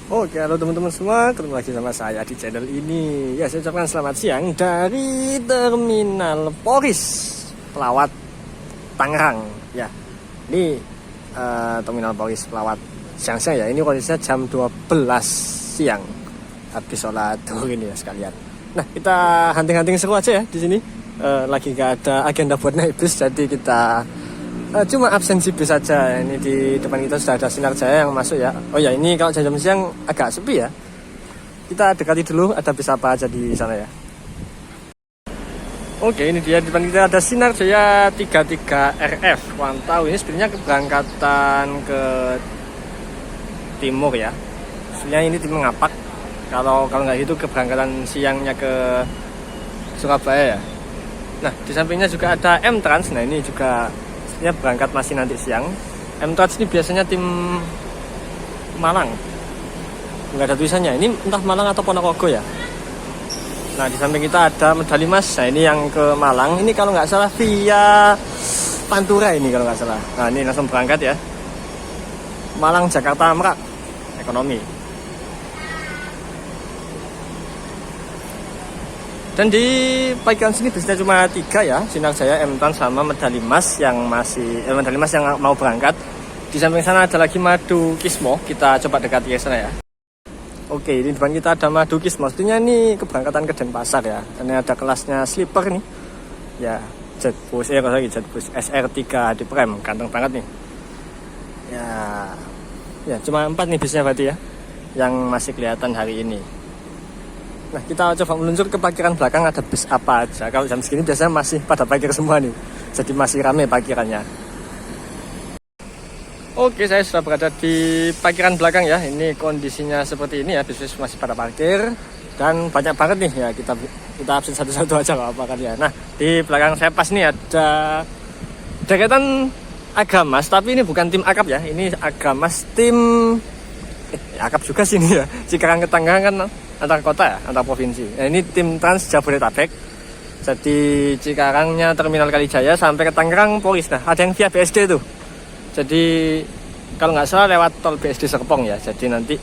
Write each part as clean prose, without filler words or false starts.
Oke, halo teman-teman semua, ketemu lagi sama saya di channel ini. Ya, saya ucapkan selamat siang dari Terminal Poris Pelawat Tangerang. Ya, ini Terminal Poris Pelawat siang-siang ya. Ini kondisinya jam 12 siang. Habis sholat duhur ini ya sekalian. Nah, kita hunting-hunting seru aja ya di sini. Lagi gak ada agenda buat naik bis, jadi kita cuma absensi bis saja. Ini di depan kita sudah ada Sinar Jaya yang masuk ya. Oh ya, ini kalau jam siang agak sepi ya. Kita dekati dulu ada bis apa aja di sana ya. Oke, ini dia di depan kita ada Sinar Jaya 33 RF. Wantau, ini sebenarnya keberangkatan ke timur ya. Sebenarnya ini tim Ngapak. Kalau nggak gitu keberangkatan siangnya ke Surabaya ya. Nah, di sampingnya juga ada M-Trans. Nah, ini juga ya berangkat masih nanti siang. M-Trans ini biasanya tim Malang, nggak ada tulisannya. Ini entah Malang atau Ponorogo ya. Nah, di samping kita ada Medali Mas. Nah, ini yang ke Malang. Ini kalau nggak salah via Pantura ini kalau nggak salah. Nah, ini langsung berangkat ya. Malang Jakarta Merak ekonomi. Dan di pagi sini bisnya cuma 3 ya, Sinar Jaya, M-Trans sama Medali Mas yang Medali Mas yang mau berangkat. Di samping sana ada lagi Madu Kismo, kita coba dekati ke sana ya. Oke, di depan kita ada Madu Kismo. Maksudnya ini keberangkatan ke Denpasar ya. Ini ada kelasnya sleeper nih. Ya, Jetbus, Jetbus SR3 di Prem, ganteng banget nih. Ya cuma 4 nih bisnya berarti ya, yang masih kelihatan hari ini. Nah, kita coba meluncur ke parkiran belakang, ada bis apa aja. Kalau jam segini biasanya masih pada parkir semua nih, jadi masih ramai parkirannya. Oke, saya sudah berada di parkiran belakang ya. Ini kondisinya seperti ini ya, bis masih pada parkir. Dan banyak banget nih ya, kita absen satu-satu aja gak apa-apa kan ya. Nah, di belakang saya pas nih ada deretan Agamas, tapi ini bukan tim Akap ya. Ini Agamas tim Akap juga sih ini ya. Cikarang ke Tangerang kan antar kota ya, antar provinsi. Nah, ini tim Trans Jabodetabek. Jadi Cikarangnya Terminal Kalijaya sampai ke Tangerang Poris. Nah, ada yang via BSD tuh. Jadi kalau nggak salah lewat tol BSD Serpong ya. Jadi nanti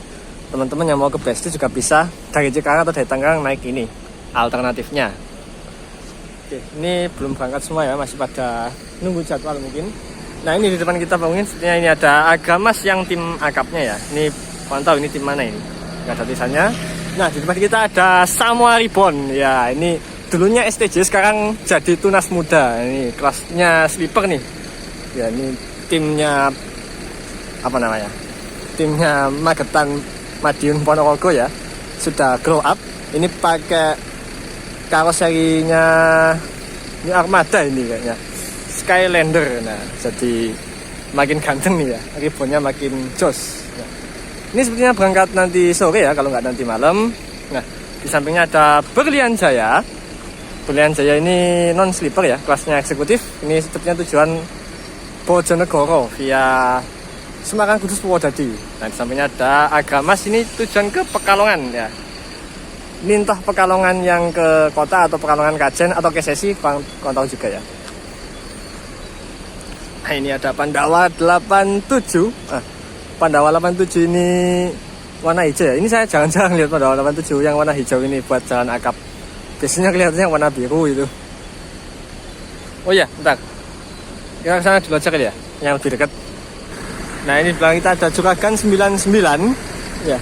teman-teman yang mau ke BSD juga bisa dari Cikarang atau dari Tangerang naik ini alternatifnya. Oke, ini belum berangkat semua ya, masih pada nunggu jadwal mungkin. Nah, ini di depan kita bangunin, sepertinya ini ada Agamas yang tim Akapnya ya. Ini pantau ini tim mana ini? Nggak ada tulisannya. Nah, di depan kita ada Samoa Ribbon. Ya, ini dulunya STJ, sekarang jadi Tunas Muda. Ini kelasnya sleeper nih. Ya, ini timnya apa namanya? Timnya Magetan Madiun Ponorogo ya. Sudah grow up. Ini pakai karoserinya ini Armada ini kayaknya. Skylander. Nah, jadi makin ganteng nih ya. Ribbonnya makin jos. Nah, ini sepertinya berangkat nanti sore ya, kalau nggak nanti malam. Nah, di sampingnya ada Berlian Jaya. Berlian Jaya ini non sleeper ya, kelasnya eksekutif. Ini sepertinya tujuan Bojonegoro via Semarang Kudus Purwodadi. Nah, di sampingnya ada Agamas, ini tujuan ke Pekalongan ya. Ini entah Pekalongan yang ke kota atau Pekalongan Kajen atau ke Sesi, kurang tahu juga ya. Nah, ini ada Pandawa 87. Pandawa 87 ini warna hijau ya. Ini saya jarang-jarang lihat Pandawa 87 yang warna hijau ini buat jalan Akap. Biasanya kelihatannya warna biru itu. Oh iya, bentar. Kita kesana dulu aja kali ya, yang lebih dekat. Nah, ini belakang kita ada Juragan 99. Ya.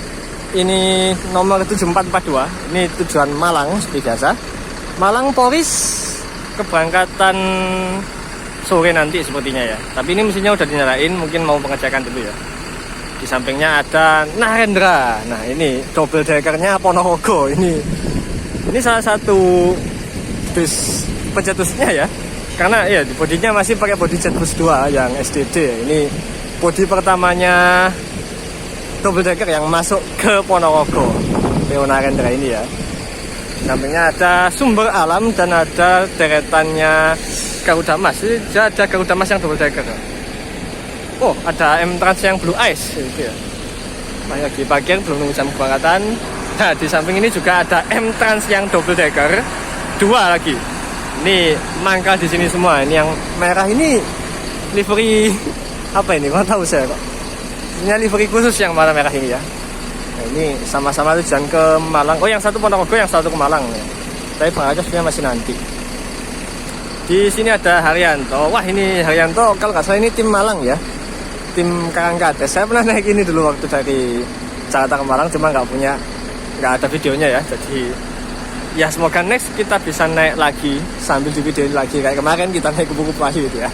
Ini nomor 7442. Ini tujuan Malang seperti biasa. Malang Poris keberangkatan sore nanti sepertinya ya. Tapi ini mesinnya udah dinyalain, mungkin mau pengecekan dulu ya. Di sampingnya ada Narendra. Nah, ini double deckernya Ponorogo. Ini salah satu bis pencetusnya ya. Karena ya di bodinya masih pakai bodi Jetbus 2 yang SDD. Ini bodi pertamanya double decker yang masuk ke Ponorogo. PO Narendra ini ya. Di sampingnya ada Sumber Alam dan ada deretannya Garuda Mas. Ini ada Garuda Mas yang double decker. Oh, ada M-Trans yang Blue Ice gitu ya. Masih lagi bagian belum nunggu jam keberangkatan. Nah, di samping ini juga ada M-Trans yang double decker 2 lagi. Ini mangkal di sini semua. Ini yang merah ini livery apa ini? Nggak tahu saya kok. Ini livery khusus yang warna merah ini ya. Nah, ini sama-sama tujuan ke Malang. Oh, yang satu Ponorogo, yang satu ke Malang ya. Tapi berangkatnya sebenarnya masih nanti. Di sini ada Haryanto. Wah, ini Haryanto kalau nggak salah ini tim Malang ya. Tim Karangkates. Saya pernah naik ini dulu waktu dari Jakarta ke Malang, cuma nggak ada videonya ya. Jadi ya semoga next kita bisa naik lagi sambil di videoin lagi kayak kemarin kita naik ke Buku Pelayu gitu ya.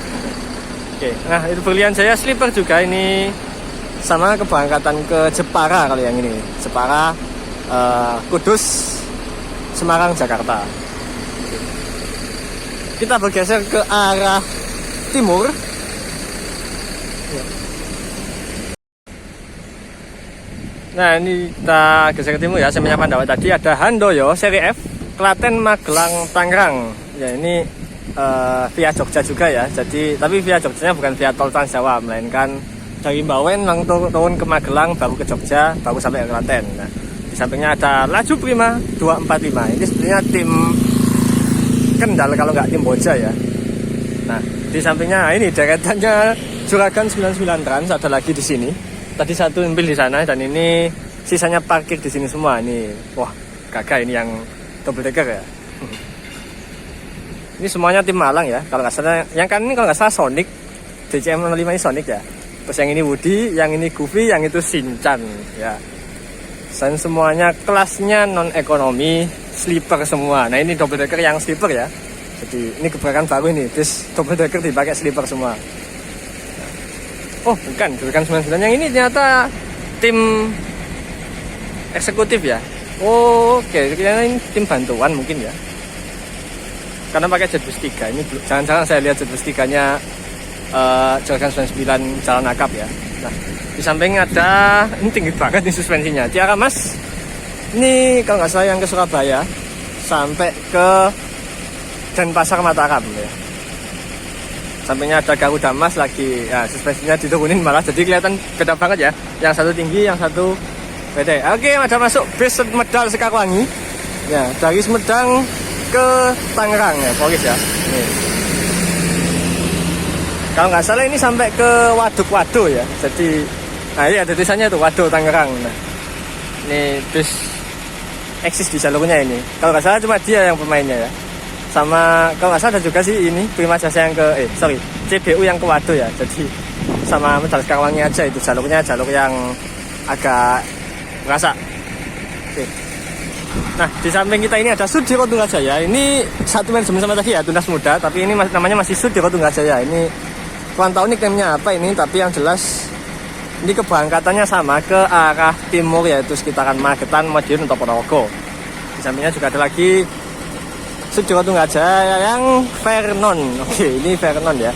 Oke, nah itu berlian saya sleeper juga ini sama keberangkatan ke Jepara kalau yang ini. Jepara, Kudus, Semarang, Jakarta. Kita bergeser ke arah timur. Nah, ini kita geser ke timur ya. Saya menyapa Pandawa tadi ada Handoyo seri F, Klaten, Magelang, Tangerang. Ya, ini via Jogja juga ya. Jadi, tapi via Jogjanya bukan via tol Trans Jawa, melainkan dari Bawen langsung turun ke Magelang, baru ke Jogja, baru sampai ke Klaten. Nah, di sampingnya ada Laju Prima 245. Ini sebenarnya tim Kendal kalau nggak tim Boja ya. Nah, di sampingnya ini deretannya Juragan 99 Trans ada lagi di sini. Tadi satu mobil di sana dan ini sisanya parkir di sini semua. Ini wah, gagah ini yang double decker ya. Ini semuanya tim Malang ya. Kalau nggak salah, yang kan ini kalau nggak salah Sonic, DCM 05 ini Sonic ya. Terus yang ini Woody, yang ini Goofy, yang itu Shinchan ya. Dan semuanya kelasnya non ekonomi, sleeper semua. Nah, ini double decker yang sleeper ya. Jadi ini gebrakan baru ini, bis double decker dipakai sleeper semua. Oh, bukan, Juragan 99 yang ini ternyata tim eksekutif ya. Oh, oke, ini tim bantuan mungkin ya. Karena pakai jetbus 3. Ini jangan-jangan saya lihat jetbus 3-nya Juragan 99 Jalan Akap ya. Nah, di samping ada, ini tinggi banget nih suspensinya. Tiara Mas, ini kalau nggak salah yang ke Surabaya sampai ke Denpasar Mataram ya. Sampingnya ada Garuda Mas lagi, ya suspensinya diturunin malah jadi kelihatan beda banget ya. Yang satu tinggi, yang satu beda. Oke, ada masuk bis Semedal Sekarwangi. Ya, dari Semedang ke Tangerang ya, Polis ya. Nih. Kalau nggak salah ini sampai ke Waduk Wado ya. Jadi, nah ini ada tulisannya tuh Wado Tangerang. Nah, ini bis eksis di jalurnya ini. Kalau nggak salah cuma dia yang pemainnya ya. Sama kalau nggak salah ada juga sih ini Prima Jasa yang ke CBU yang ke Wado ya. Jadi sama Medal Sekarwangi aja itu jalurnya jalur yang agak berasa. Oke. Nah, di samping kita ini ada Sudiro Tunggajaya. Ini satu manajemen sama tadi ya, Tunas Muda, tapi ini namanya masih Sudiro Tunggajaya. Ini kurang tahu nih timnya apa ini, tapi yang jelas ini keberangkatannya sama ke arah timur yaitu sekitaran Magetan, Madiun, atau Ponorogo. Di sampingnya juga ada lagi Sudiro Tunggajaya yang Vernon. Oke, ini Vernon ya.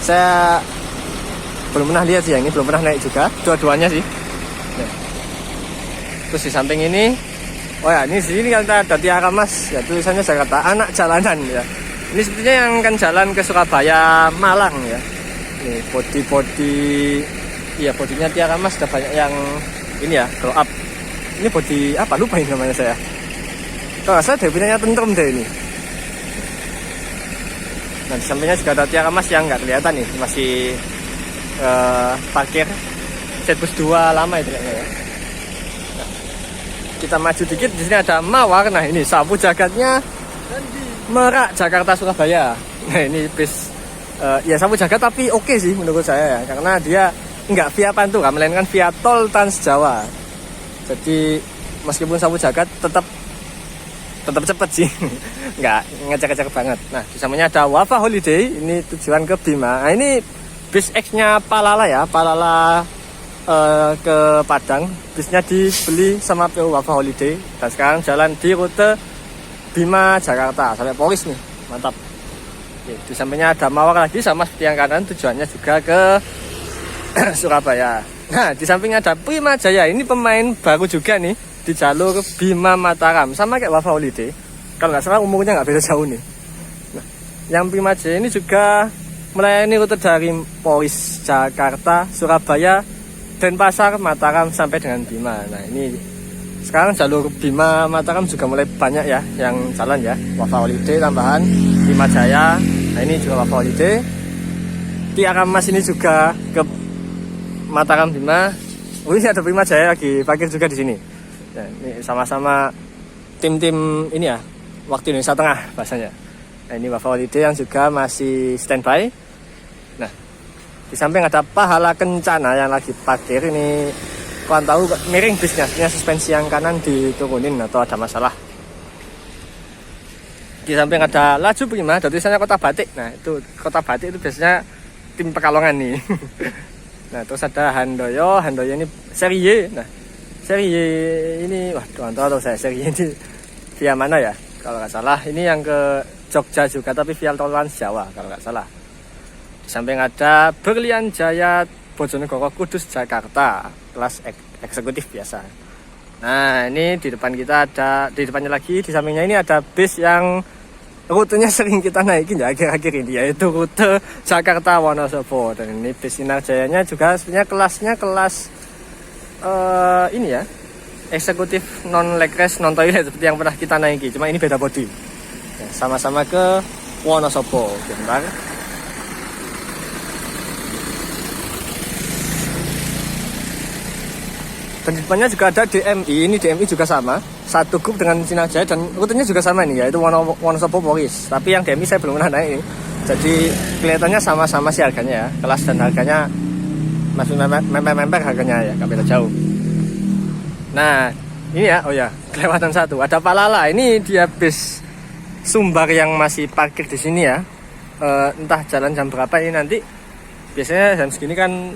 Saya belum pernah lihat sih yang ini, belum pernah naik juga. Dua-duanya sih. Nah. Terus di samping ini, oh ya, ini di sini kita ada Tiara Mas. Ya, tulisannya Jakarta Anak Jalanan ya. Ini sepertinya yang kan jalan ke Surabaya, Malang ya. Ini body, iya bodinya Tiara Mas ada banyak yang ini ya, glow up. Ini body apa? Lupa ini namanya saya. Kalau saya deh punyanya Tentrem deh ini. Nah, di sampingnya juga ada Tiara Mas yang nggak kelihatan nih, masih parkir jetbus 2 lama itu kayaknya ya. Nah, kita maju dikit, di sini ada Mawar. Nah, ini sapu jagatnya Merak Jakarta Surabaya. Nah, ini bis ya sapu jagat tapi oke sih menurut saya ya, karena dia nggak via Pantura melainkan via tol Trans Jawa. Jadi meskipun sapu jagat tetap cepet sih, nggak ngecek-ngecek banget. Nah, di sampingnya ada Wafa Holiday, ini tujuan ke Bima. Nah, ini bis X-nya Palala ya, Palala ke Padang. Bisnya dibeli sama PU Wafa Holiday dan sekarang jalan di rute Bima Jakarta sampai Polis nih, mantap. Oke, di sampingnya ada Mawar lagi sama seperti yang kanan, tujuannya juga ke Surabaya. Nah, di sampingnya ada Prima Jaya, ini pemain baru juga nih di jalur Bima Mataram, sama kayak Wafa Holiday. Kalau nggak salah umurnya nggak beda jauh nih. Nah, yang Prima Jaya ini juga melayani rute dari Polis Jakarta, Surabaya, Denpasar, Mataram sampai dengan Bima. Nah, ini sekarang jalur Bima Mataram juga mulai banyak ya yang jalan ya. Wafa Holiday tambahan, Prima Jaya. Nah, ini juga Wafa Holiday. Tiara Mas ini juga ke Mataram Bima. Oh ini ada Prima Jaya lagi parkir juga di sini. Nah, ini sama-sama tim-tim ini ya, waktu Indonesia Tengah bahasanya. Nah ini Wafa Holiday yang juga masih standby. Nah di samping ada Pahala Kencana yang lagi parkir. Ini kawan tahu miring bisnya, suspensi yang kanan diturunin atau ada masalah. Di samping ada Laju Prima, ada tulisannya Kota Batik. Nah itu Kota Batik itu biasanya tim Pekalongan nih. Nah terus ada Handoyo ini seri Y. Nah seri Y ini, wah tahu saya seri Y ini via mana ya? Kalau nggak salah ini yang ke Jogja juga, tapi via Trans Jawa kalau nggak salah. Di samping ada Berlian Jaya Bojonegoro Kudus Jakarta, kelas eksekutif biasa. Nah ini di depan kita ada, di depannya lagi di sampingnya ini ada bis yang rutenya sering kita naikin ya akhir-akhir ini, yaitu rute Jakarta Wonosobo. Dan ini bis Sinar Jayanya juga sebenarnya kelasnya kelas ini ya, eksekutif non leg rest non toilet seperti yang pernah kita naiki, cuma ini beda body ya, sama-sama ke Wonosobo. Bentar. Dan di depannya juga ada DMI, ini DMI juga sama, satu grup dengan Sinar Jaya dan rutenya juga sama nih, yaitu Wonosobo Poris. Tapi yang DMI saya belum pernah naik ini, jadi kelihatannya sama-sama sih harganya ya, kelas dan harganya masih memper harganya ya, gak beda jauh. Nah ini ya, oh ya kelewatan satu, ada Palala. Ini dia bis Sumbar yang masih parkir di sini ya. Entah jalan jam berapa ini nanti. Biasanya jam segini kan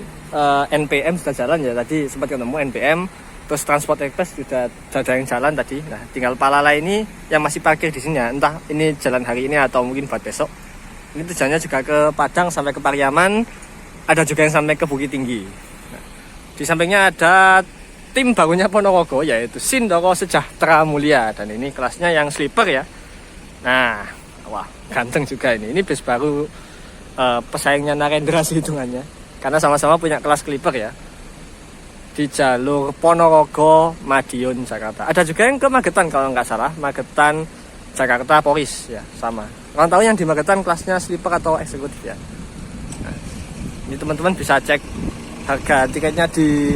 NPM sudah jalan ya, tadi sempat ketemu NPM. Terus Transport Express sudah ada yang jalan tadi. Nah tinggal Palala ini yang masih parkir di sini ya. Entah ini jalan hari ini atau mungkin buat besok. Ini tujuannya juga ke Padang sampai ke Pariaman. Ada juga yang sampai ke Bukit Tinggi. Nah, di sampingnya ada tim barunya Ponorogo, yaitu Sindoro Sejahtera Mulia. Dan ini kelasnya yang sleeper ya. Nah wah ganteng juga ini. Ini bis baru pesaingnya Narendra sih hitungannya, karena sama-sama punya kelas sleeper ya, di jalur Ponorogo Madiun Jakarta. Ada juga yang ke Magetan kalau nggak salah, Magetan Jakarta Poris ya, sama. Kalau tahu yang di Magetan kelasnya sleeper atau eksekutif ya. Nah, ini teman-teman bisa cek harga tiketnya di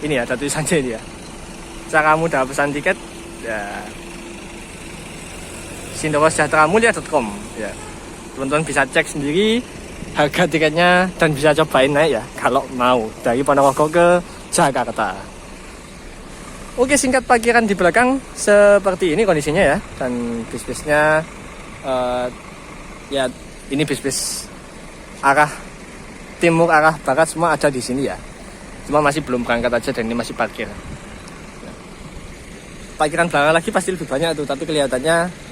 ini ya, ada tulisannya ini ya. Cara mudah pesan tiket ya, sindorosejahteramulia.com ya. Teman-teman bisa cek sendiri harga tiketnya dan bisa cobain naik ya kalau mau dari Ponorogo ke Jakarta. Oke, singkat parkiran di belakang seperti ini kondisinya ya, dan bis-bisnya ya ini bis-bis arah timur arah barat semua ada di sini ya, cuma masih belum berangkat aja dan ini masih parkir. Parkiran belakang lagi pasti lebih banyak tuh, tapi kelihatannya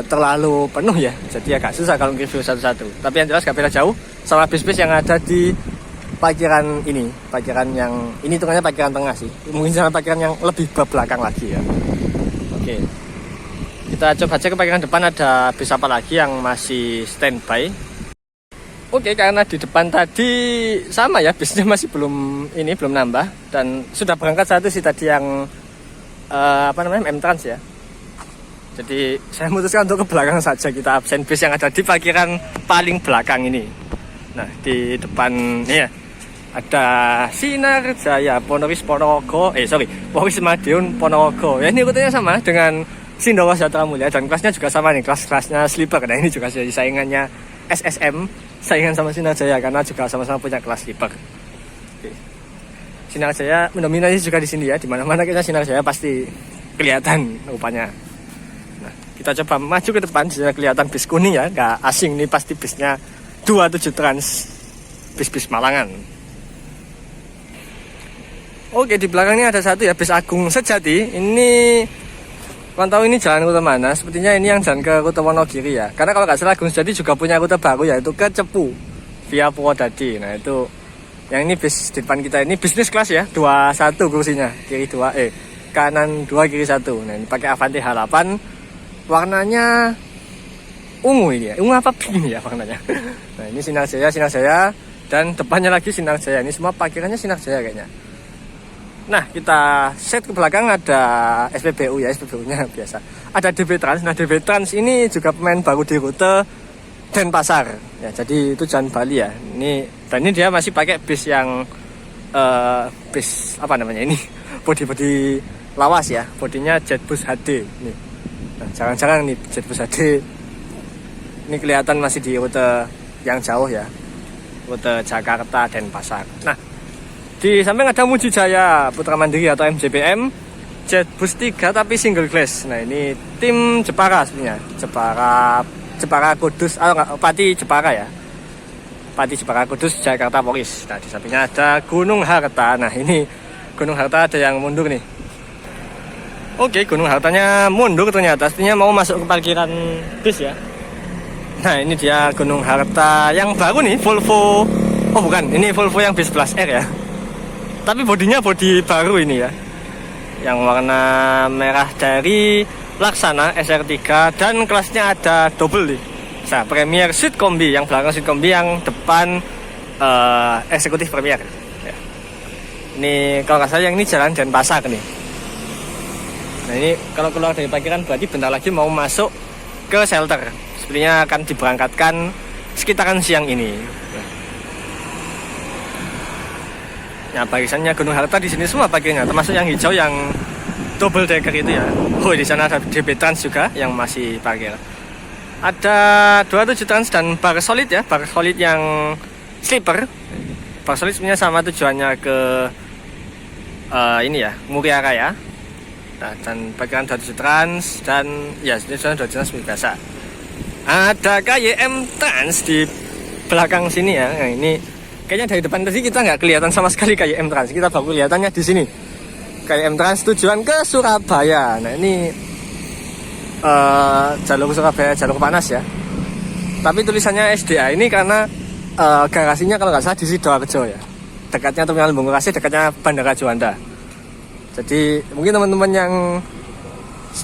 terlalu penuh ya, jadi agak susah kalau review satu-satu. Tapi yang jelas gak beda jauh sama bis-bis yang ada di parkiran ini, parkiran yang ini hitungannya parkiran tengah sih, mungkin sama parkiran yang lebih ke belakang lagi ya. Oke, kita coba cek ke parkiran depan ada bis apa lagi yang masih standby. Oke, karena di depan tadi sama ya, bisnya masih belum nambah, dan sudah berangkat satu sih tadi yang M-Trans ya. Jadi saya memutuskan untuk ke belakang saja, kita absen bis yang ada di parkiran paling belakang ini. Nah di depan ini ya ada Sinar Jaya Poris Madiun Ponorogo. Ya ini rutenya sama dengan Sindoro Sejahtera Mulia dan kelasnya juga sama nih, kelasnya sleeper. Nah ini juga jadi saingannya SSM, saingan sama Sinar Jaya karena juga sama-sama punya kelas sleeper. Oke. Sinar Jaya mendominasi juga di sini ya, di mana-mana kita Sinar Jaya pasti kelihatan rupanya. Kita coba maju ke depan, sudah kelihatan bis kuning ya, nggak asing nih, pasti bisnya 27 Trans, bis-bis Malangan. Oke, di belakangnya ada satu ya, bis Agung Sejati. Ini pantau ini jalan rute mana? Sepertinya ini yang jalan ke rute Wonogiri ya, karena kalau nggak salah Agung Sejati juga punya rute baru yaitu ke Cepu via Purwodadi. Nah itu yang ini bis di depan kita ini bisnis kelas ya, 21 kursinya, kiri 2 kanan 2 kiri 1. Nah ini pakai Avanti H8, warnanya ungu ini ya, ungu apa pink ya warnanya. Nah ini Sinar Jaya dan depannya lagi Sinar Jaya. Ini semua parkirannya Sinar Jaya kayaknya. Nah kita set ke belakang ada SPBU ya, SPBU nya biasa. Ada DB Trans. Nah DB Trans ini juga pemain baru di rute Denpasar ya, jadi itu jalan Bali ya. Dan ini dia masih pakai bis yang bis apa namanya ini, bodi lawas ya, bodinya Jetbus HD nih. Nah, jarang-jarang nih Jetbus HD ini kelihatan masih di rute yang jauh ya, rute Jakarta Denpasar. Nah, di samping ada Mujijaya Putra Mandiri atau MJPM Jetbus 3 tapi single glass. Nah, ini tim Jepara sebenarnya, Jepara Kudus, Pati Jepara ya, Pati Jepara Kudus Jakarta Polis. Nah, di sampingnya ada Gunung Harta. Nah, ini Gunung Harta ada yang mundur nih. Oke, Gunung Hartanya mundur ternyata, artinya mau masuk ke parkiran bis ya. Nah, ini dia Gunung Harta yang baru nih, Volvo. Oh bukan, ini Volvo yang bis plus R ya. Tapi bodinya bodi baru ini ya, yang warna merah dari Laksana SR3 dan kelasnya ada double nih. Nah, Premier Suite Kombi, yang belakang Suite Kombi, yang depan eksekutif Premier. Ya. Ini kalau nggak salah yang ini jalan Denpasar nih. Nah, ini kalau keluar dari parkiran berarti bentar lagi mau masuk ke shelter. Sepertinya akan diberangkatkan sekitaran siang ini. Nah, barisannya Gunung Harta di sini semua parkirnya, termasuk yang hijau yang double decker itu ya. Oh, di sana ada DB Trans juga yang masih parkir. Ada 27 Trans dan bar solid ya, bar solid yang sleeper. Bar solid sebenarnya sama tujuannya ke ini ya, Muria Raya. Nah, dan parkiran 27 Trans dan ya sebenarnya 27 Trans biasa. Ada KYM Trans di belakang sini ya. Nah, ini kayaknya dari depan tadi kita nggak kelihatan sama sekali KYM Trans. Kita baru kelihatannya di sini. KYM Trans tujuan ke Surabaya. Nah, ini jalur Surabaya, jalur panas ya. Tapi tulisannya SDA ini karena garasinya kalau nggak salah di Sidoarjo ya. Dekatnya Terminal Bungkukasih, dekatnya Bandara Juanda. Jadi mungkin teman-teman yang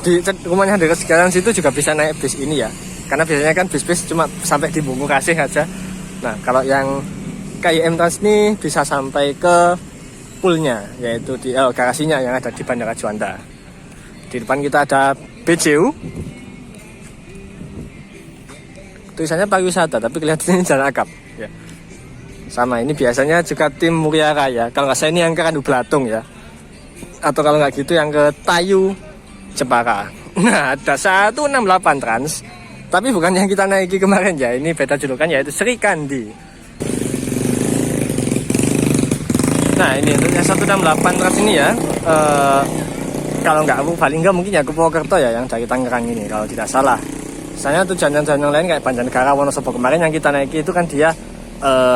di rumahnya dekat sekitaran situ juga bisa naik bis ini ya. Karena biasanya kan bis-bis cuma sampai di Bungkukasih aja. Nah, kalau yang KYM Trans ini bisa sampai ke poolnya, yaitu di garasinya yang ada di Bandara Juanda. Di depan kita ada BJU. Tulisannya pariwisata, tapi kelihatannya jalan akap. Ya. Sama, ini biasanya juga tim Muria Raya. Kalau nggak salah ini yang ke Randu Blatung ya. Atau kalau nggak gitu yang ke Tayu Jepara. Nah, ada 168 Trans. Tapi bukan yang kita naiki kemarin ya. Ini beda julukan, yaitu Sri Kandi. Nah, ini untuk yang 168 Trans ini ya. Kalau nggak Purbalingga mungkin ya ke Purwokerto ya, yang dari Tangerang ini kalau tidak salah. Misalnya tujuan-tujuan yang lain kayak Banjarnegara, Wonosobo kemarin yang kita naiki itu kan dia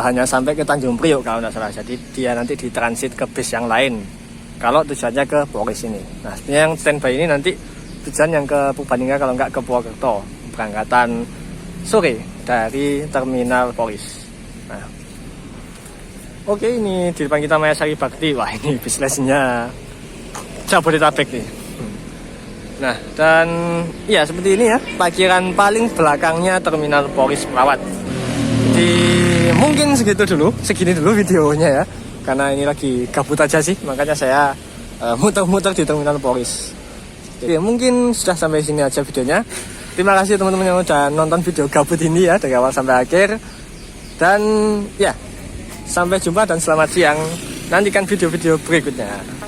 hanya sampai ke Tanjung Priok kalau tidak salah. Jadi dia nanti ditransit ke bis yang lain kalau tujuannya ke Polis ini. Nah, sebenarnya yang standby ini nanti tujuan yang ke Purbalingga kalau nggak ke Purwokerto, berangkatan sore dari Terminal Polis. Nah, oke, ini di depan kita Mayasari Bakti. Wah, ini bis lesnya Jabodetabek nih. Nah, dan ya seperti ini ya, parkiran paling belakangnya Terminal Polis Perawat. Jadi mungkin segini dulu videonya ya. Karena ini lagi gabut aja sih, makanya saya muter-muter di Terminal Polis. Jadi mungkin sudah sampai sini aja videonya. Terima kasih teman-teman yang udah nonton video gabut ini ya, dari awal sampai akhir. Dan ya, sampai jumpa dan selamat siang. Nantikan video-video berikutnya.